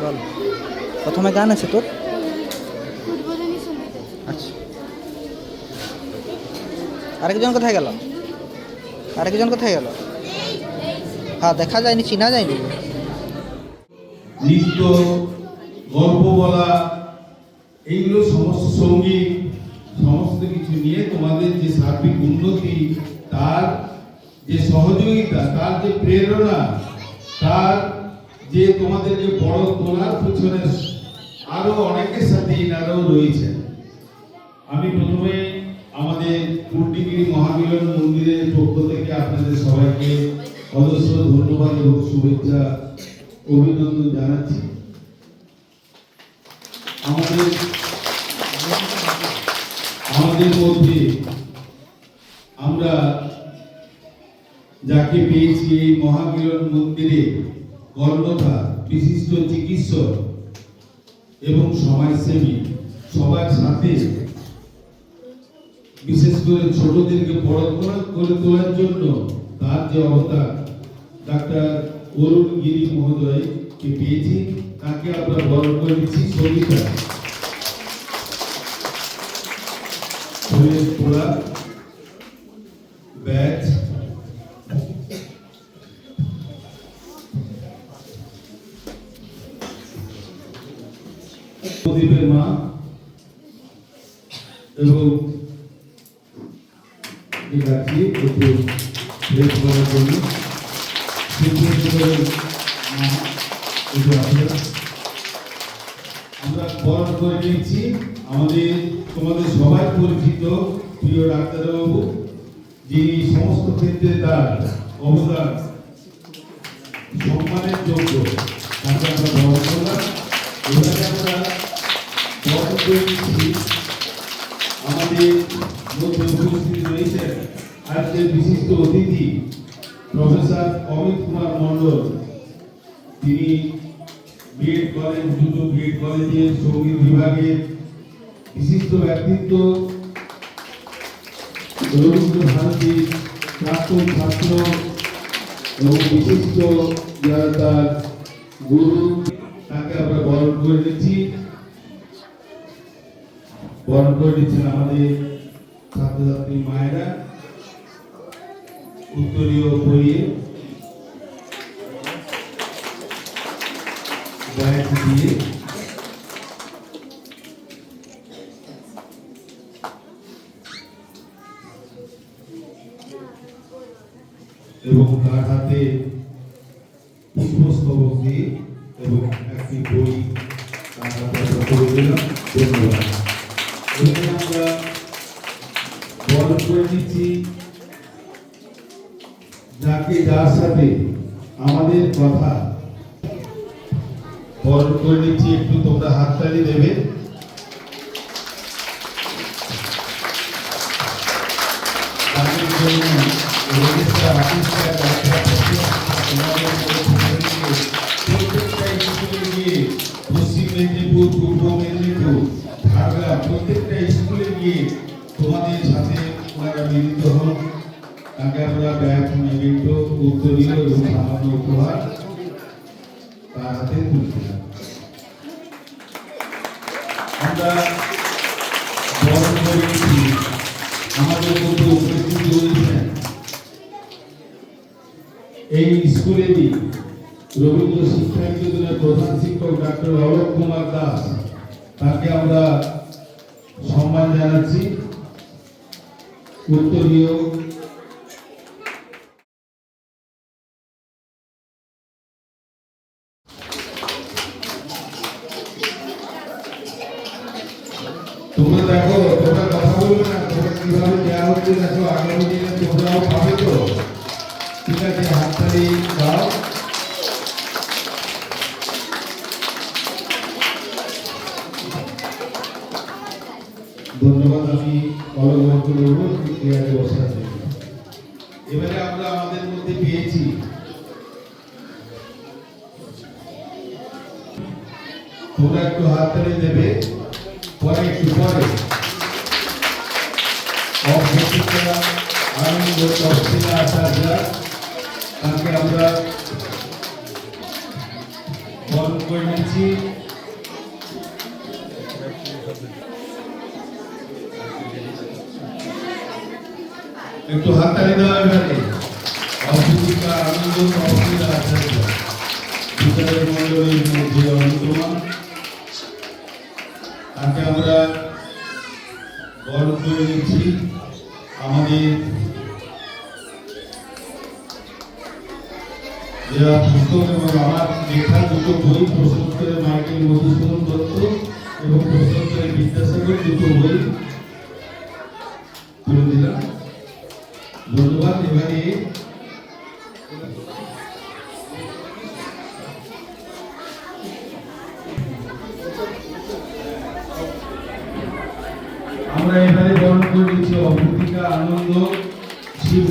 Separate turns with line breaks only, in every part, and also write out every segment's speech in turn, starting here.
বল, প্রথমে গান আছে তোর? আচ্ছা, আরেকজন কোথায় গেল? আরেকজন কোথায় গেল? হ্যাঁ, দেখা যায়নি, চিনা যায়নি।
নৃত্য, গল্প বলা, এইগুলো সমস্ত সঙ্গীত, সমস্ত কিছু নিয়ে তোমাদের যে সার্বিক উন্নতি, তার যে সহযোগিতা, তার যে প্রেরণা, তার যে তোমাদের যে বড় তোলার পিছনে আরো অনেকের সাথে এনারাও রয়েছেন। আমি প্রথমে আমাদের কুলটিগিরি মহামিলন মন্দিরের পক্ষ থেকে আপনাদের সবাইকে অজস্র ধন্যবাদ এবং শুভেচ্ছা অভিনন্দন জানাচ্ছি। আমাদের মধ্যে আমরা যাকে পেয়েছি এই মহামিলন মন্দিরে কর্ণধার, বিশিষ্ট চিকিৎসক এবং সমাজসেবী, সবার সাথে বিশেষ করে ছোটদেরকে বড় করে তোলার জন্য তার যে অবদান, ডাক্তার অরুণ গিরি মহোদয়কে পেয়েছি, তাকে আমরা বরণ করে দিচ্ছি। সবিতা তোলা ব্যাচ, প্রদীপের মা এবং আমরা বরণ করে নিয়েছি আমাদের তোমাদের সবাই পরিচিত প্রিয় ডাক্তারবাবু, যিনি সমস্ত ক্ষেত্রে তার অবদান সম্মানের যোগ্য, তাকে আমরা বরণ করলাম। এবারে আমরা বরণ করে নিচ্ছি আমাদের মধ্যে উপস্থিত রয়েছেন আজকের বিশিষ্ট অতিথি প্রফেসর অমিত কুমার মন্ডল। তিনি বিএড কলেজ, দুটো বিএড কলেজের সঙ্গীত বিভাগের বিশিষ্ট ব্যক্তিত্ব, রবীন্দ্র ভারতীর প্রাক্তন ছাত্র এবং বিশিষ্ট যারা তার গুরু, তাকে আমরা বরণ করে দিচ্ছি। বরণ করে দিচ্ছেন আমাদের ছাত্রছাত্রী মায়েরা উত্তরীয় পড়িয়ে ব্যাগ দিয়ে এবং তার হাতে পুষ্পস্তবক দিয়ে এবং একটি বই তার হাতে করে দিলাম। ধন্যবাদ। আমরা বরণ করে দিচ্ছি যাকে, যার সাথে আমাদের কথা। বরণ করে নিচ্ছি, একটু তোমরা হাততালি দেবে। তাদের জন্য রেজিস্ট্রার অফিসার প্রত্যেকটা স্কুলে গিয়ে, পশ্চিম মেদিনীপুর, পূর্ব মেদিনীপুর, ঝাড়গ্রাম, প্রত্যেকটা স্কুলে গিয়ে তোমাদের সাথে ওনারা মিলিত হন। তাকে আমরা ব্যাগ, মেমেন্টো, উত্তরীয় এবং সামান্য উপহার তার হাতে তুলছিলাম। আমরা বরণ করেছি আমাদের মধ্যে উপস্থিত রয়েছেন এই স্কুলেরই রবীন্দ্র শিক্ষা নিকেতনের প্রধান শিক্ষক ডাক্তার অলোক কুমার দাস। তাকে আমরা সম্মান জানাচ্ছি। উত্তরীয় তোমরা দেখো, তোমরা কথা বলবে না, তোমরা কিভাবে দেওয়া হচ্ছে দেখো, আগামী দিনে তোমরাও পাবে তো। ঠিক আছে, হাততালি দাও। ধন্যবাদ। আমি অলগন্ত বলবো ক্রিয়াতে বসার জন্য। এবারে আমরা আমাদের মধ্যে পেয়েছি তোমরা একটু হাততালি দেবে, পরে একটু পরে অভ্যর্থিতা আনন্দ তফসিলা আচার্য, তাকে আমরা বরণ করে নিচ্ছি। একটু হাততালি দেওয়া এবারে অভ্যর্থিতা আনন্দ তফসিলা আচার্য, বিচারক মন্ডলীর মধ্যে অন্যতম, তাকে আমরা বরণ করে নিচ্ছি। আমাদের যারা পুস্তক এবং আমার লেখা দুটো বই, প্রশ্নোত্তরের মাইকেল মধুসূদন দত্ত এবং প্রশ্নোত্তরের বিদ্যাসাগর, দুটো বই তুলে দিলাম। ধন্যবাদ। এবারে আমরা এবারে বরণ করে দিচ্ছি অভ্যর্থিকা আনন্দ শিব।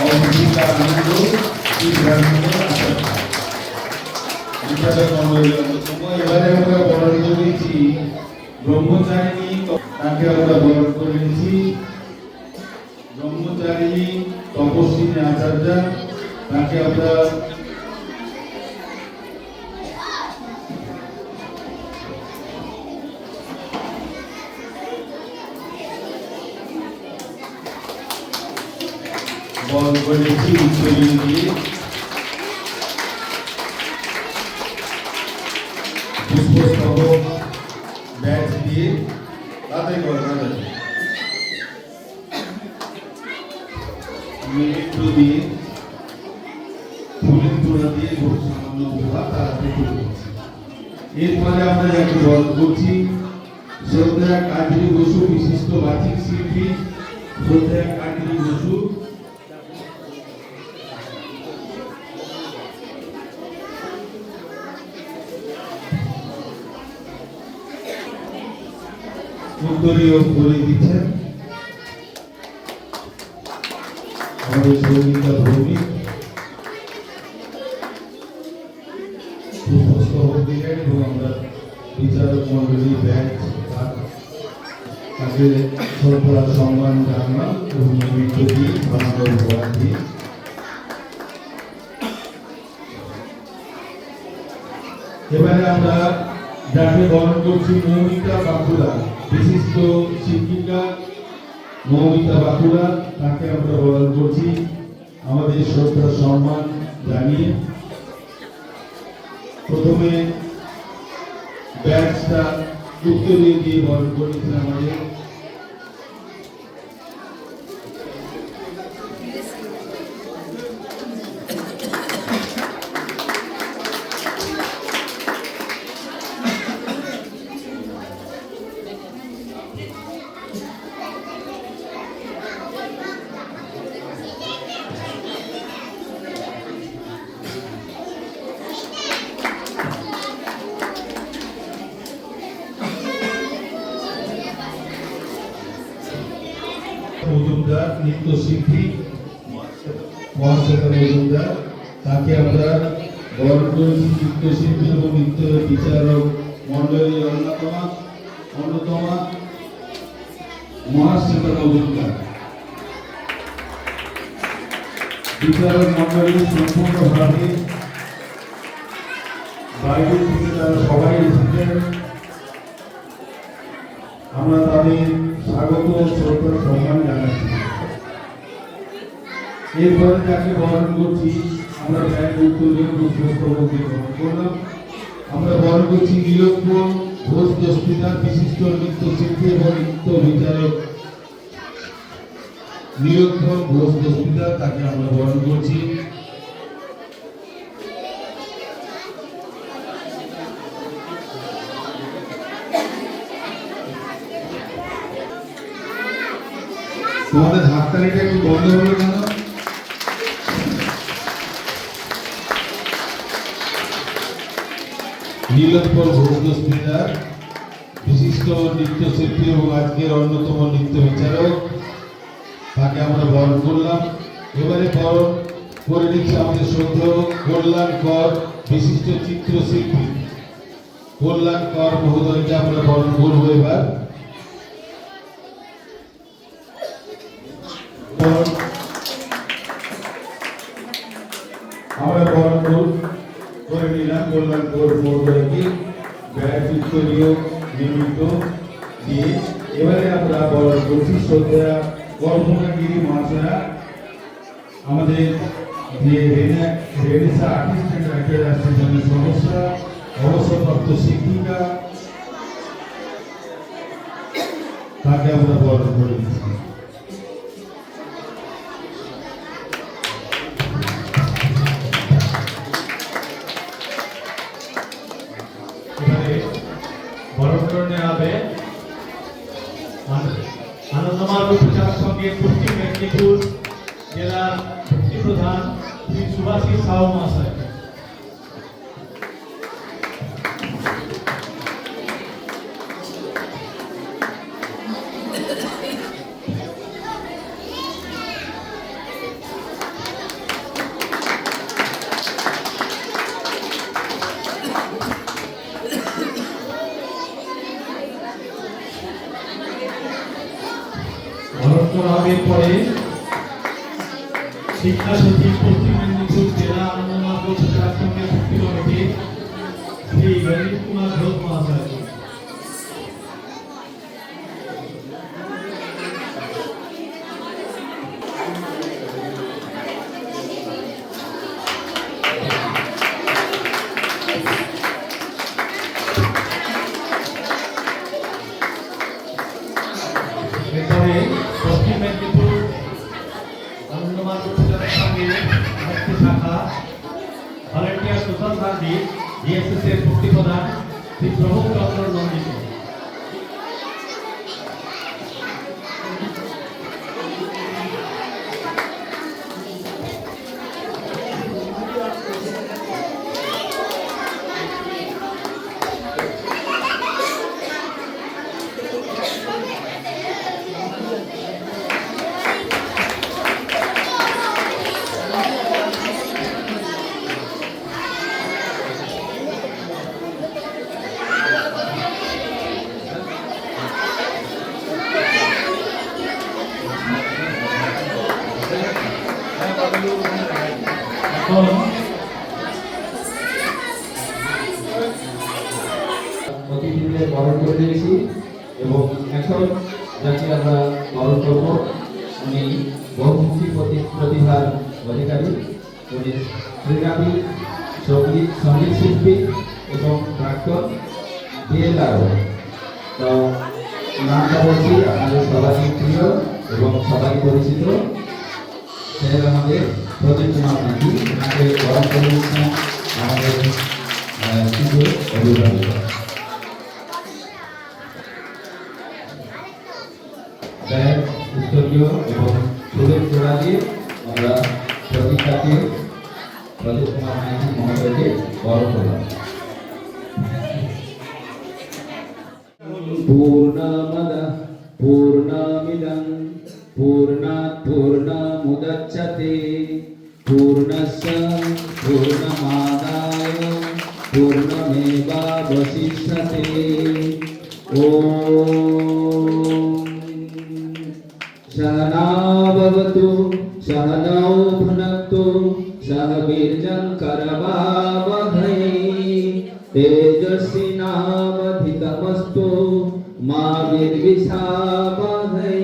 অভ্যর্থিকা আনন্দ শিব। এবারে আমরা বরণ করে দিচ্ছি ব্রহ্মচারিণী, তাকে আমরা বরণ করে নিচ্ছি। ব্রহ্মচারিণী তপস্বিনী আচার্য, তাকে আমরা বরণ করে নিচ্ছি উচ্চলীন দিয়ে। পুষ্পস্তবক ব্যাচ দিয়ে তাতে মিলিত্র দিয়ে ফুলের তোড়া দিয়ে সামান্য উপহার তাড়াতে করে দিচ্ছি। এরপরে আমরা যাকে বরণ করছি শ্রদ্ধা কাজী বসু, বিশিষ্ট বাচিক শিল্পী শ্রদ্ধা কাজী বসু। উত্তরীয় করে দিচ্ছেন আমাদের সঙ্গীতা ভৌমিক, পুষ্পস্তবক দিলেন এবং আমরা বিচারক মন্ডলী ব্যাচ তাকে শ্রদ্ধা সম্মান জানালাম এবং নৃত্য দিয়ে ভালো উপহার দিই। এবারে আমরা যাকে বরণ করছি মৌমিতা বাঁকুড়া, বিশিষ্ট শিক্ষিকা মৌমিতা বাঁকুড়া, তাকে আমরা বরণ করছি আমাদের শ্রদ্ধা সম্মান জানিয়ে। প্রথমে ব্যাচটা উত্তরীয় দিয়ে বরণ করেছেন আমাদের মজুমদার, নৃত্যশিল্পী মহাশ্বেতা মজুমদার, তাকে আমরা বরণ করেছি নৃত্যশিল্পী এবং নৃত্য বিচারক মন্ডলীর অন্যতম মহাশ্বেতা মজুমদার। বিচারক মন্ডলী সম্পূর্ণভাবে বাইরে থেকে তারা সবাই এসেছেন, আমরা তাদের স্বাগত শ্রদ্ধা সম্মান জানাচ্ছি। এরপরে যাকে বরণ করছি আমরা ব্যাংক উত্তরীয় পুষ্পস্তবক গ্রহণ করলাম। আমরা বরণ করছি নীলক্ষণ ঘোষ দস্তিদার বিশিষ্ট নৃত্যশিল্পী এবং নৃত্য বিচারক নীলক্ষণ ঘোষ দস্তিদার, তাকে আমরা বরণ করছি। তোমাদের হাততালিটা একটু বন্ধ হলো কেন? নীলোৎপল ঘোষ দস্তিদার বিশিষ্ট নৃত্যশিল্পী এবং আজকের অন্যতম নৃত্য বিচারক, তাকে আমরা বরণ করলাম। এবারে বরণ করে নিচ্ছে আমাদের শ্রদ্ধেয় কল্যাণ কর বিশিষ্ট চিত্রশিল্পী কল্যাণ কর মহোদয়কে আমরা বরণ করবো। এবার আমরা বরণ করে নিলাম কল্যাণ কর মহোদয়কে ব্যয় উত্তরীয় নিমিত্ত দিয়ে। এবারে আমরা বরণ করছি শ্রদ্ধা কল্পনাগিরি মহাশয়া, আমাদের যে রেনেসা আর্টিস্ট অ্যান্ড রাইটার অ্যাসোসিয়েশনের সদস্য, অবসরপ্রাপ্ত শিক্ষিকা, তাকে আমরা বরণ করে দিচ্ছি।
বরণ করে নেওয়া হবে আনন্দমার্গ প্রচার সঙ্গে পশ্চিম মেদিনীপুর জেলার ভক্তি প্রধান শ্রী সুভাষিস সাহু মহাশয়। বরণ পরে শিক্ষা সচিব পশ্চিম মেদিনীপুর জেলা আনন্দমার্গ প্রচার সঙ্গে ভক্তি কমিটি শ্রী গণেশ কুমার ঘোষ মহাশয়। এরপরে পশ্চিম মেদিনীপুর আনন্দমার্গ প্রচারের সঙ্গে ভক্তি শাখা ভলেন্টিয়ার সোশ্যাল সার্ভিস ডিএসএস এর ভক্তি প্রধান শ্রী প্রভু চন্দ্র নন্দিত।
অতিথিদের বরণ করে দিয়েছি এবং এখন যাকে আমরা বরণ করব উনি বহুমুখী প্রতিভার অধিকারী, উনি ক্রীড়াবিদ, সঙ্গীত শিল্পী এবং প্রাক্তন ডিএলআরও। তো নামটা বলছি, আপনাদের সবারই প্রিয় এবং সবাই পরিচিত স্যার আমাদের প্রদীপ কুমার মাঝি, ওনাকে বরণ করে দিচ্ছেন আমাদের শিশু অভিভাবক। উত্তরীয় এবং ফুলের জোড়া দিয়ে আমরা প্রদীপটাকে প্রদীপ কুমার মাঝি মহোদয়কে বরণ করলাম। पूर्णमदः पूर्णमिदं पूर्णात् पूर्णमुदच्यते पूर्णस्य पूर्णमादाय पूर्णमेवावशिष्यते। ॐ सहना भवतु सहनौ भुनक्तु सह वीर्यं करवावहै तेजस्विनावधितमस्तु मा विद्विषावहै।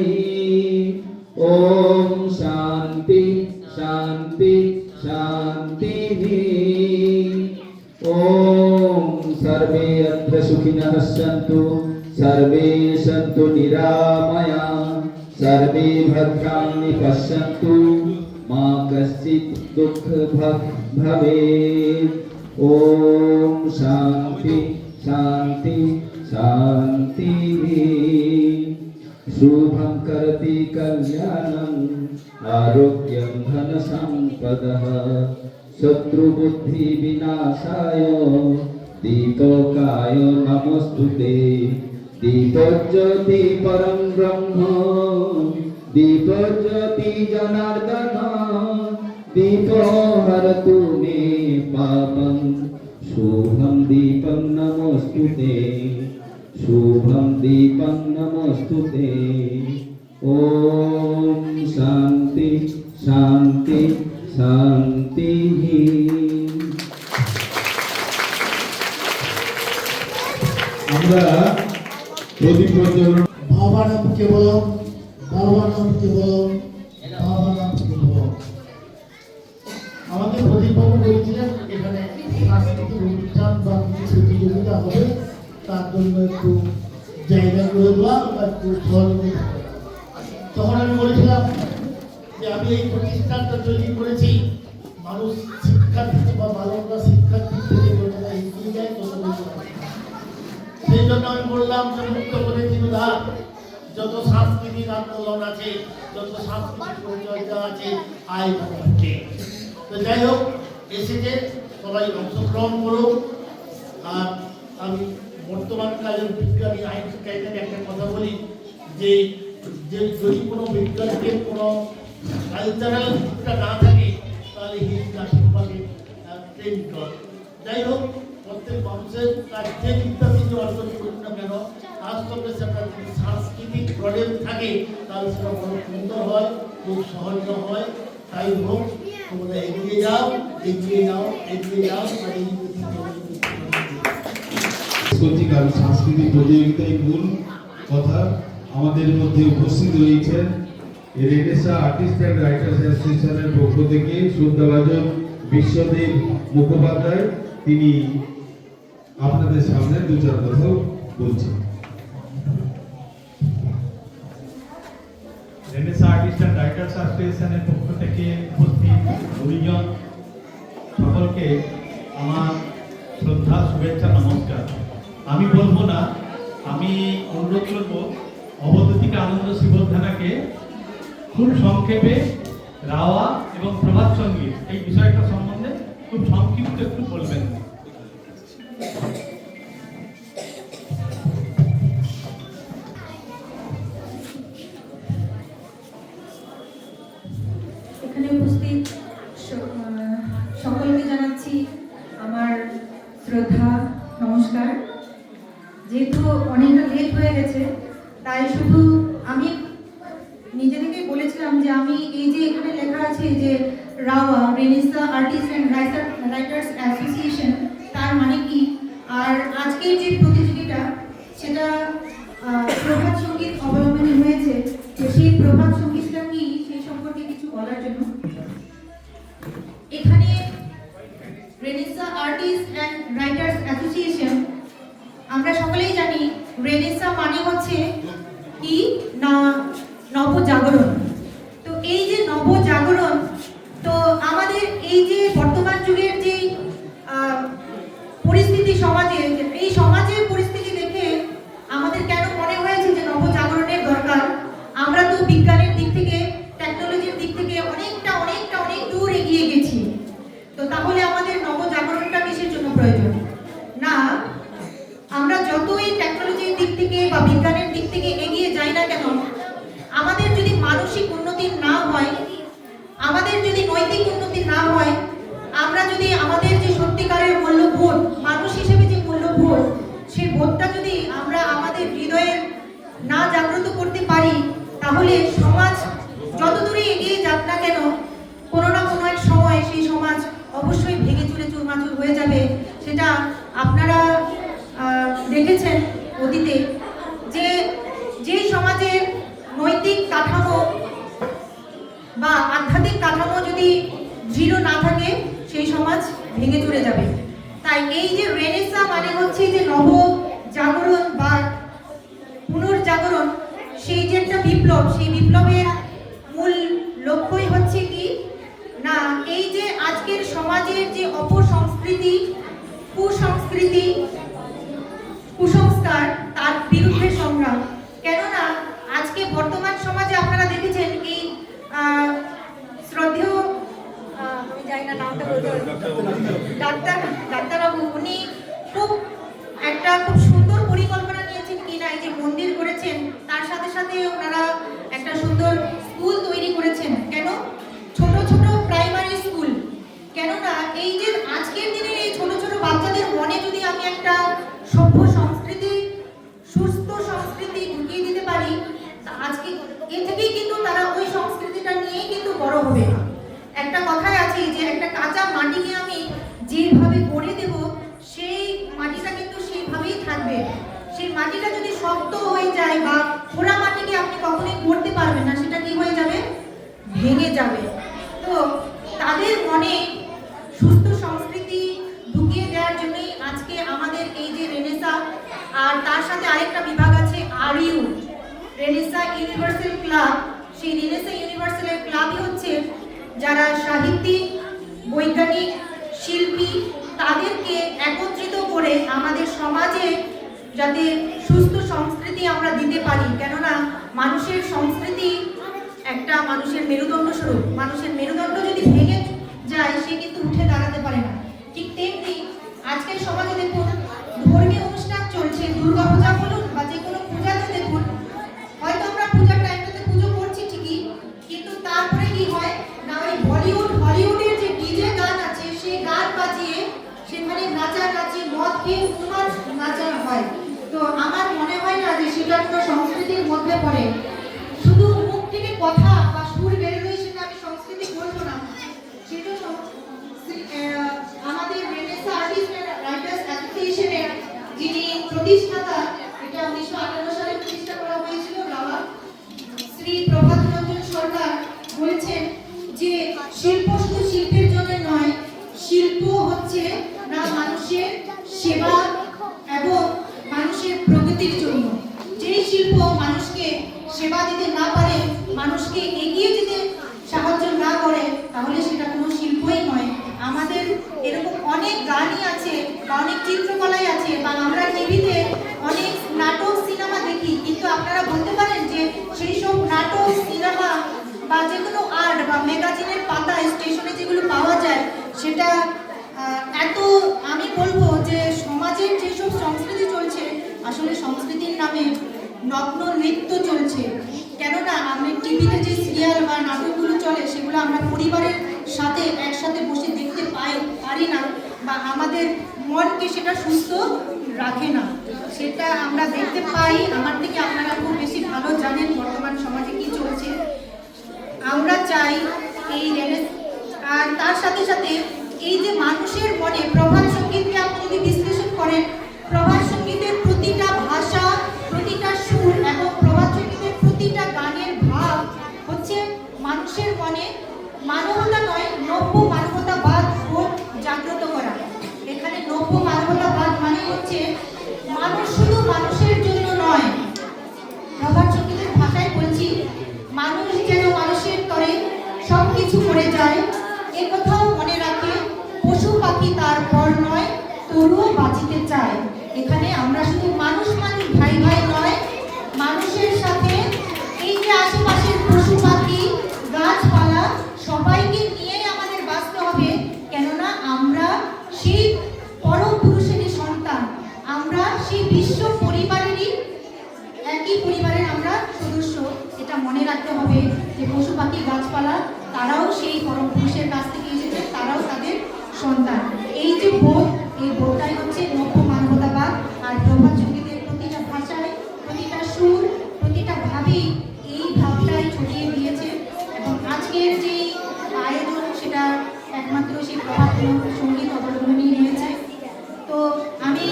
ॐ शान्ति शान्ति शान्ति। सर्वे अत्र सुखिनः सन्तु सर्वे सन्तु निरामया सर्वे भद्राणि पश्यन्तु मा कश्चित् दुःखभाग् भवेत्। ॐ शान्ति शान्ति शान्तिः। शुभं करति कल्याणम् आरोग्यं धनसम्पदः शत्रुबुद्धिविनाशाय दीपकाय नमोस्तुते। दीपज्योति परं ब्रह्म दीपज्योति जनार्दन दीपहरतु मे पापं शुभं दीपं नमोस्तुते शुभं दीपं नमोस्तुते। ॐ शान्ति शान्ति शान्तिः।
আমরা প্রদীপ প্রজ্বলন
বাবা নাম কেবলম বাবা নাম কেবলম বাবা নাম কেবলম। আমাকে প্রদীপবাবু বলেছিলেন এখানে সাংস্কৃতিক অনুষ্ঠান বা কিছু প্রতিযোগিতা হবে, তার জন্য একটু জায়গা করে দেওয়া বা একটু সহযোগিতা করা। তখন আমি বলেছিলাম যে আমি এই প্রতিষ্ঠানটা তৈরি করেছি মানুষ শিক্ষার্থী বা বালকরা শিক্ষার্থী থেকে যতটা এগিয়ে যায় ততটা সেই জন্য আমি বললাম যে মুক্ত করে চিন্তাধার যত সাংস্কৃতিক আন্দোলন আছে যত সাংস্কৃতিক পরিচর্যা আছে আয় করছে। তো যাই হোক এসেছে সবাই অংশগ্রহণ করুক। আর আমি বর্তমান কালের বিজ্ঞানী আইনস্টাইনের একটা কথা বলি যে যদি কোনো বিজ্ঞানীদের কোনো কালচারাল দিকটা না থাকে তাহলে হিন্দি আশেপাশে ট্রেন করে। যাই হোক প্রত্যেক মানুষের তার যে বিদ্যা তিনি অর্জন করুন না কেন আজ তবে সেটা যদি সাংস্কৃতিক প্রবলেম থাকে তাহলে সেটা বড় সুন্দর হয়, খুব সহজ হয়। তাই হোক তোমরা এগিয়ে যাও এগিয়ে যাও এগিয়ে যাও।
সত্যিকার সাংস্কৃতিক প্রতিযোগিতায় মূল কথা আমাদের মধ্যে উপস্থিত রয়েছেন রেনেসা আর্টিস্ট অ্যান্ড রাইটার্স অ্যাসোসিয়েশনের পক্ষ থেকে শ্রদ্ধাভাজন বিশ্বদেব মুখোপাধ্যায়, তিনি আপনাদের সামনে দু চার কথা বলছেন।
রেনেসা আর্টিস্ট অ্যান্ড রাইটার্স অ্যাসোসিয়েশনের পক্ষ থেকে উপস্থিত গুরুজন সকলকে আমার শ্রদ্ধা শুভেচ্ছা নমস্কার। আমি বলবো না, আমি অনুরোধ করব অবধূতিকা আনন্দ শিবধানাকে খুব সংক্ষেপে রাওয়া এবং প্রভাত সঙ্গীত এই বিষয়টা সম্বন্ধে খুব সংক্ষিপ্ত একটু বলবেন।
এখানে উপস্থিত সকলকে জানাচ্ছি আমার শ্রদ্ধা নমস্কার। যেহেতু অনেকটা লেট হয়ে গেছে তাই শুধু আমি নিজে থেকেই বলেছিলাম যে আমি এই যে এখানে লেখা আছে যে রাওয়া Renaissance Artist and Writers Association তার মানে কি, আর আজকের যে প্রতিযোগিতা সেটা প্রভাত সঙ্গীত অবলম্বনে হয়েছে। তো সেই প্রভাত সঙ্গীতটা কি সেই সম্পর্কে কিছু বলার জন্য এখানে Renaissance Artist and Writers Association আমরা সকলেই জানি রেনেসা মানে হচ্ছে কি না নবজাগরণ। তো এই যে নবজাগরণ, তো আমাদের এই যে বর্তমান যুগের যে পরিস্থিতি সমাজে, এই সমাজের পরিস্থিতি দেখে আমাদের কেন মনে হয়েছে যে নবজাগরণের দরকার। আমরা তো বিজ্ঞানের দিক থেকে টেকনোলজির দিক থেকে অনেকটা অনেকটা অনেক দূর এগিয়ে গেছি। তো তাহলে আমাদের নবজাগরণটা কিসের জন্য প্রয়োজন? না, আমরা যতই টেকনোলজির দিক থেকে বা বিজ্ঞানের দিক থেকে এগিয়ে যাই না কেন, আমাদের যদি মানসিক উন্নতি না হয়, আমাদের যদি নৈতিক উন্নতি না হয়, আমরা যদি আমাদের যে সত্যিকারের মূল্যবোধ, মানুষ হিসেবে যে মূল্যবোধ, সেই বোধটা যদি আমরা আমাদের হৃদয়ে না জাগ্রত করতে পারি, তাহলে সমাজ যত দূরে এগিয়ে যাক না কেন কোনো না কোনো এক সময় সেই সমাজ অবশ্যই ভেঙে চুরে চুরমাচুর হয়ে যাবে। সেটা আপনারা দেখেছেন অতীতে যে যে সমাজের নৈতিক কাঠামো বা আধ্যাত্মিক কাঠামো যদি দৃঢ় না থাকে সেই সমাজ ভেঙে চলে যাবে। তাই তাই এই যে রেনেসা মানে হচ্ছে যে নব জাগরণ বা পুনর্জাগরণ, সেই যে একটা বিপ্লব, সেই বিপ্লবের মূল লক্ষ্যই হচ্ছে কি না, এই যে আজকের সমাজের যে অপসংস্কৃতি, কুসংস্কৃতি, কুসংস্কার, তার বিরুদ্ধে সংগ্রাম। কেননা আজকে বর্তমান সমাজে আপনারা দেখেছেন এই শ্রদ্ধেয় আমি জানি না নামটা বলতে ডাক্তারবাবু, উনি খুব সুন্দর পরিকল্পনা নিয়েছেন কিনা, এই যে মন্দির করেছেন, তার সাথে সাথে ওনারা একটা সুন্দর স্কুল তৈরি করেছেন। কেন? ছোট ছোট প্রাইমারি স্কুল। কেননা এই যে আজকের দিনের এই ছোট ছোট বাচ্চাদের মনে যদি আমি একটা সভ্য সংস্কৃতি, সুস্থ সংস্কৃতি ঢুকিয়ে দিতে পারি, আজকে এ থেকেই কিন্তু তারা ওই সংস্কৃতিটা নিয়েই কিন্তু বড় হবে। একটা কথাই আছে যে একটা কাঁচা মাটিকে আমি যেভাবে গড়ে দেব, সেই মাটিটা কিন্তু সেইভাবেই থাকবে। সেই মাটিটা যদি শক্ত হয়ে যায় বা পোড়া মাটিকে আপনি কখনোই গড়তে পারবেন না, সেটা কি হয়ে যাবে? ভেঙে যাবে। তো তাদের মনে সুস্থ সংস্কৃতি ঢুকিয়ে দেওয়ার জন্যই আজকে আমাদের এই যে রেনেসা, আর তার সাথে আরেকটা বিভাগ আছে আরইউ, রেনেসা ইউনিভার্সাল ক্লাব। সেই রেনেসা ইউনিভার্সাল ক্লাবই হচ্ছে যারা সাহিত্যিক, বৈজ্ঞানিক, শিল্পী, তাদেরকে একত্রিত করে আমাদের সমাজে যাতে সুস্থ সংস্কৃতি আমরা দিতে পারি। কেননা মানুষের সংস্কৃতি একটা মানুষের মেরুদণ্ড স্বরূপ। মানুষের মেরুদণ্ড যদি ভেঙে যায়, সে কিন্তু উঠে দাঁড়াতে পারে না। ঠিক তেমনি আজকের সমাজে দেখুন, ধর্মীয় অনুষ্ঠান চলছে, দুর্গা পূজা বলুন বা যে কোনো পূজাতে দেখুন, হয়তো আমরা পূজার টাইমটাতে পুজো করছি ঠিকই, কিন্তু তারপরে কি হয় না, ওই হলিউডের যে ডিজে গান আছে, সেই গান বাজিয়ে সেখানে নাচানাচি, মদ খেয়ে উন্মাদ নাচানো হয়। তো আমার মনে হয় না যে সেটা কোনো সংস্কৃতির মধ্যে পড়ে। শুধু মুখ থেকে কথা বা সুর বেরোলেই সেটা আমি সংস্কৃতি বলবো না। সেজন্য আমাদের রেনেসা আর্টিস্ট এন্ড রাইটার্স অ্যাসোসিয়েশনের যিনি প্রতিষ্ঠাতা, এটা 1958 সালে প্রতিষ্ঠা করা হয়েছিল, বাবা শ্রী প্রভাত রঞ্জন সরকার বলেছেন যে শিল্প শুধু শিল্পের জন্য নয়, শিল্প হচ্ছে না মানুষের সেবা এবং মানুষের প্রগতির জন্য। যেই শিল্প মানুষকে সেবা দিতে না পারে, মানুষকে এগিয়ে যেতে সাহায্য না করে, তাহলে সেটা কোনো শিল্পই নয়। আমাদের এরকম অনেক গানই আছে বা অনেক চিত্রকলাই আছে, বা আমরা টিভিতে অনেক নাটক, সিনেমা দেখি, কিন্তু আপনারা বলতে পারেন যে সেই সব নাটক, সিনেমা বা যে কোনো আর্ট বা ম্যাগাজিনের পাতায়, স্টেশনে যেগুলো পাওয়া যায়, সেটা এত, আমি বলবো যে সমাজের যেসব সংস্কৃতি চলছে, আসলে সংস্কৃতির নামে নগ্ন নৃত্য চলছে। কেননা আমি টিভিতে যে সিরিয়াল বা নাটকগুলো চলে, সেগুলো আমরা পরিবারের সাথে একসাথে বসে দেখতে পারি না, বা আমাদের মনকে সেটা সুস্থ রাখে না। সেটা আমরা দেখতে পাই, আমার থেকে আপনারা খুব বেশি ভালো জানেন বর্তমান সমাজে কি চলছে। আমরা চাই এই আর তার সাথে সাথে এই যে মানুষের মনে প্রভাত সঙ্গীতকে আপনি যদি বিশ্লেষণ করেন, প্রভাত সঙ্গীতের প্রতিটা ভাষা, প্রতিটা সুর এবং প্রভাত সঙ্গীতের প্রতিটা গানের ভাব হচ্ছে মানুষের মনে মানবতা নয়, নব্য মানবতাবাদ বোধ জাগ্রত করা। এখানে নব্য মানবতাবাদ মানে হচ্ছে মানুষ শুধু মানুষের জন্য নয়, প্রভাত সঙ্গীতের ভাষায় বলছি, মানুষ যেন মানুষের তরে সব কিছু করে যায়, এ কথাও মনে রাখে, পশু পাখি তার পর নয়, তরুও বাঁচিতে চায়। এখানে আমরা শুধু মানুষ ভাই ভাই নয়, মানুষের সাথে এই যে আশেপাশের পশু পাখি, গাছপালা, সবাইকে নিয়ে আমাদের বাঁচতে হবে। কেননা আমরা সেই পরম পুরুষেরই সন্তান, আমরা সেই বিশ্ব পরিবারেরই, একই পরিবারের আমরা সদস্য। এটা মনে রাখতে হবে যে পশু পাখি, গাছপালা, তারাও সেই পরম পুরুষের কাছ থেকে এসেছে, তারাও তাদের সন্তান। এই যে বোধ, এই বোধটাই হচ্ছে নব্য মানবতাবাদ। আর প্রভাত সঙ্গীতের প্রতিটা ভাষায়, প্রতিটা সুর, প্রতিটা ভাবেই এই ভাবটাই ছড়িয়ে দিয়েছে। এবং আজকের যে আয়োজন, সেটা একমাত্র সেই প্রভাত সঙ্গীত অবলম্বনই রয়েছে। তো আমি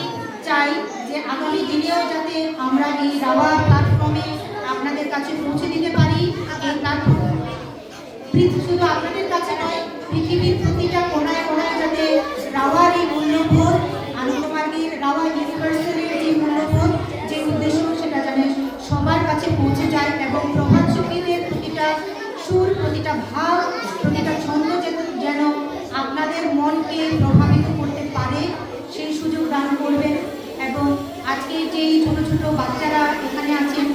চাই যে আগামী দিনেও যাতে আমরা এই রাওয়া প্ল্যাটফর্মে আপনাদের কাছে পৌঁছে দিতে পারি। এই প্ল্যাটফর্ম শুধু আপনাদের কাছে নয়, পৃথিবীর প্রতিটা কোনায় কোনায় যাতে রাওয়ার এই মূল্যবোধ ভাব, প্রতিটা ছন্দ যেন আপনাদের মনকে প্রভাবিত করতে পারে সেই সুযোগ দান করবেন। এবং আজকে যেই ছোট ছোট বাচ্চারা এখানে আছেন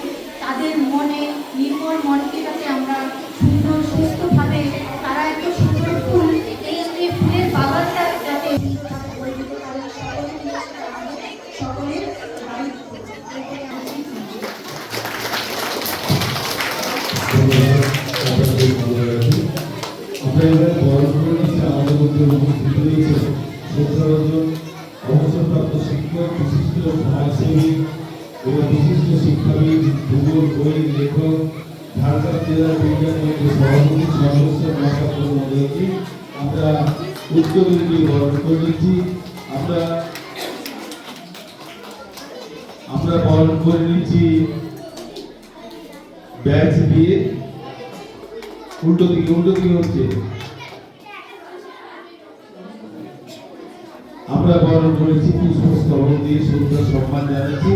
তাদের মনে, নির্মল মনকে যাতে আমরা সুন্দর সুস্থভাবে তারা এত সুন্দর ফুল, এই ফুলের বাগানটা যাতে সুন্দরভাবে করে দিতে পারে, সকলের বাড়ির
আমরা এবার বরণ করে নিচ্ছি। আমাদের মধ্যে উপস্থিত রয়েছে শ্রদ্ধাভাজন অবসরপ্রাপ্ত শিক্ষক, বিশিষ্ট সমাজসেবী এবং বিশিষ্ট শিক্ষাবিদ, ভূগোল বই লেখক, ঝাড়গ্রাম জেলার বিজ্ঞান মন্ত্রী সভাপতি সদস্য মহাপাত্র মহোদয়কে আমরা উদ্যোগী দিয়ে বরণ করে নিচ্ছি। আমরা বরণ করে নিচ্ছি ব্যাচ দিয়ে। উল্টো দিকে হচ্ছে। আমরা বরণ করেছি পুষ্পস্তবক দিয়ে শ্রদ্ধা সম্মান জানাচ্ছি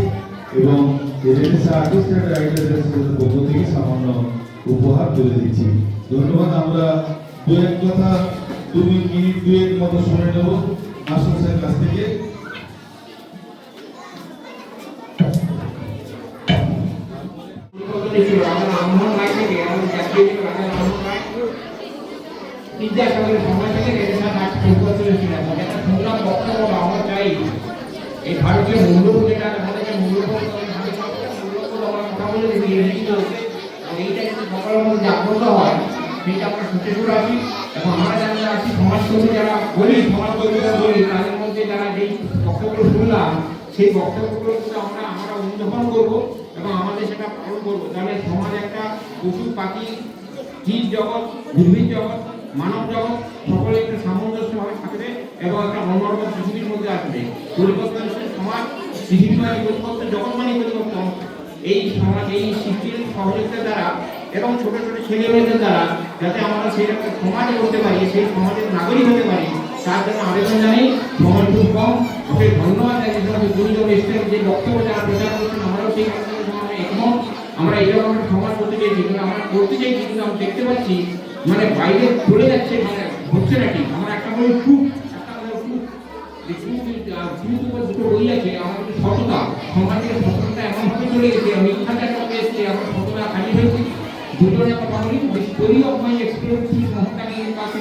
এবং রেনেসা আর্টিস্ট অ্যান্ড রাইটার্স পক্ষ থেকে সামান্য উপহার তুলে দিচ্ছি। ধন্যবাদ। আমরা দু এক কথা 2 মিনিট 2 মতো শুনে নেব মাস্টার স্যারের কাছ থেকে।
বিদ্যাসাগরের সময় থেকে রেনেসাঁ আর্ট পরিবর্তনের ছিল একটা সংগ্রাম বক্তব্য আমরা চাই এই ভারতীয় মূল্যবোধ, যেটা আমাদের যে মূল্যবোধ মূল্যবোধ আমরা কথা বলে লিখিত এইটা যদি সকলের মধ্যে জাগ্রত হয় সেইটা আমরা ছুটে ছুটে আসি। এবং আমরা যারা আছি সমাজকর্মী, যারা সমাজকর্মীরা বলি, তাদের মধ্যে যারা যেই বক্তব্যগুলো শুনলাম সেই বক্তব্যগুলো কিন্তু আমরা অনুধাবন করবো এবং আমাদের সেটা পালন করবো। তাহলে সমাজ একটা পশু পাখি, জীব জগৎ, উদ্ভিদ জগৎ, মানব জগৎ সকলে একটু সামঞ্জস্যভাবে থাকবে এবং একটা অন্যরকম পৃথিবীর মধ্যে আসবে। পরিবর্তনশীল সমাজ, পৃথিবী মানে পরিবর্তন, জগৎ মানে পরিবর্তন। এই সমাজ, এই সৃষ্টির সহযোগিতার দ্বারা এবং ছোট ছোট ছেলে মেয়েদের দ্বারা যাতে আমরা সেই একটা সমাজ করতে পারি, সেই সমাজের নাগরিক হতে পারি, তার জন্য আবেদন জানাই। সময় খুব কম, ওকে ধন্যবাদ জানাই। গুরুজন এসছেন, যে বক্তব্য যারা প্রচার করছেন আমরাও সেই বক্তব্যের সঙ্গে একমত। আমরা এইরকম একটা সমাজ করতে চাইছি, কিন্তু আমরা করতে চাইছি, কিন্তু আমরা দেখতে পাচ্ছি মানে বাইরে চলে যাচ্ছে, মানে হচ্ছে না ঠিক। আমরা একটা বলি ট্রুথ, দুটো বই আছে। আমার কিন্তু সততা, সমাজের সততা এমনভাবে চলে গেছে, মিথ্যাচার চলে এসছে, আমরা সততা হারিয়ে ফেলছি। দুজনের কথা বলি, স্টোরি অফ মাই এক্সপিরিয়েন্স মহাত্মাকে কাছে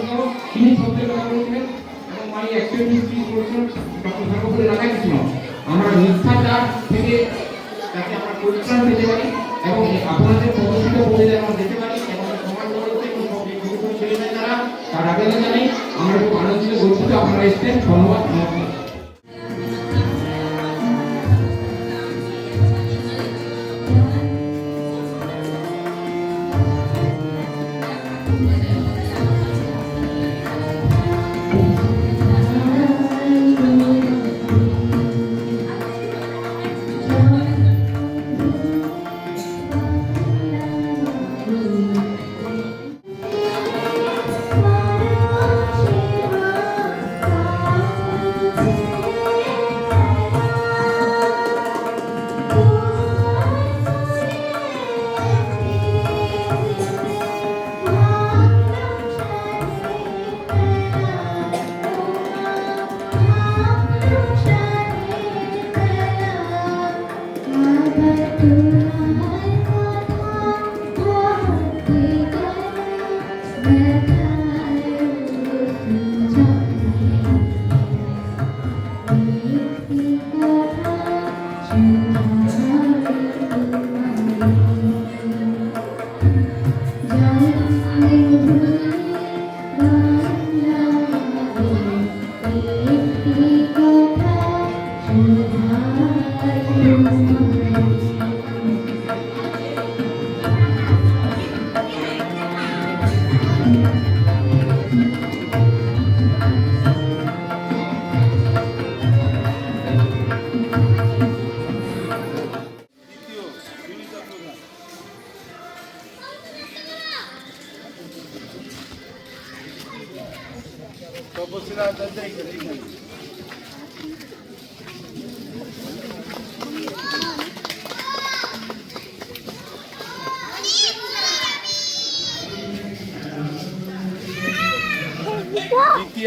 করো, তিনি সত্যের কথা বলেছিলেন এবং মাই এক্সপিরিয়েন্স করেছিলেন ডক্টর সর্বপল্লী রাধাকৃষ্ণ। আমরা মিথ্যাচার থেকে যাতে আমরা পরিত্রাণ পেতে পারি এবং আপনাদের প্রদর্শিত বলে যেন আমরা যেতে পারি এবং সমাজ গড়তে এবং সব যে ছোট ছোট ছেলেমেয়ে যারা তার আবেদন জানাই। আমরা খুব আনন্দিত, গর্বিত আপনারা এসছেন। ধন্যবাদ, নমস্কার।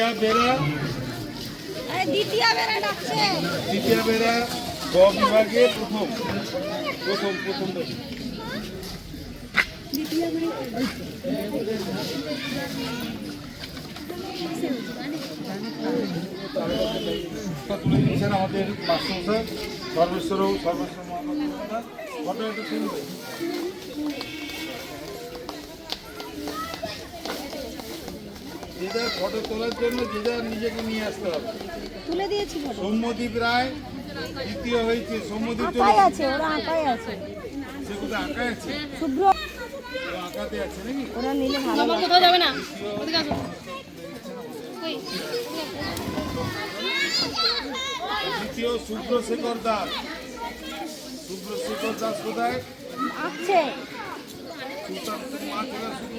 দ্বিতীয় বেরা
দ্বিতীয় বেলা ডাকছে
দ্বিতীয় বেরা গ বিভাগে প্রথম তুলে দিচ্ছেন আমাদের মাস্টার সর্বেশ্বর মহাপাত্র ঘটনাটা শুনবে। যে যার ফটো তোলার জন্য যে যার নিজেকে নিয়ে আসতে হবে।
তুলে দিয়েছি
সৌম্যদীপ রায় দ্বিতীয় হয়েছে। সৌম্যদীপ
আঁকাই আছে, ওরা আঁকাই আছে।
সে কোথায় আঁকায় আছে?
শুভ্র
ও আঁকাতে আছে নাকি?
ওরা নিলে ভালো লাগবে। কোথাও যাবে না।
দ্বিতীয় শুভ্রশেখর দাস। শুভ্রশেখর দাস কোথায়?
আঁকছে।
সুতার মা চলে আসুন।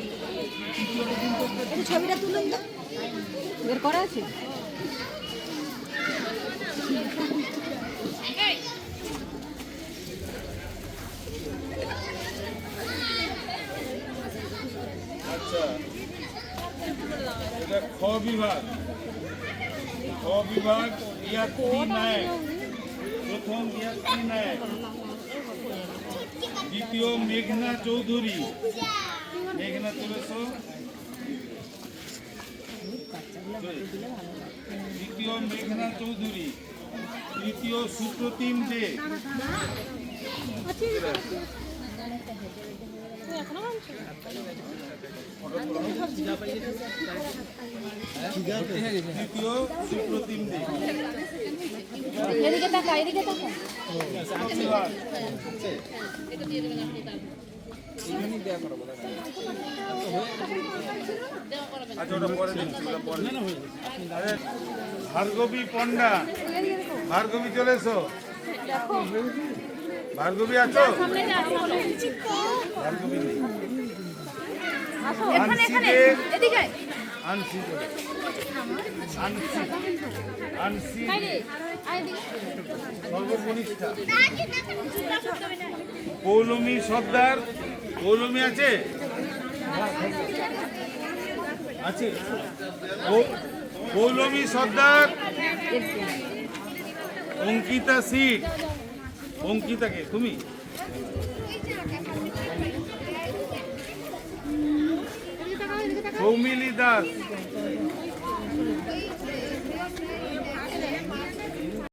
এই ছবিটা তুলুন তো। বের করা আছে?
আচ্ছা, এটা খ বিভাগ। ইয়াত্রী নায়ক। প্রথম ইয়াত্রী নায়ক। দ্বিতীয় মেঘনা চৌধুরী। মেঘনা চলেছ। দ্বিতীয় মেঘনা চৌধুরী। তৃতীয় সুপ্রতিম দে। তৃতীয় সুপ্রতিম দে।
এদিকে তাকা, এদিকে তাকা।
আচ্ছা, ওটা পরে দিচ্ছি, ওটা পরে দিচ্ছি। আরে, ভার্গবী পণ্ডা। ভার্গবী চলে এসো। ভার্গবী আছো? ভার্গবী নেই। আনসি দে। আনসি চলে। আনসি সর্বকনিষ্ঠা। পৌলমী সর্দার। পৌলমী আছে? আছে। পৌলমী সর্দার। অঙ্কিতা সিট। অঙ্কিতাকে তুমি? সৌমিলি দাস।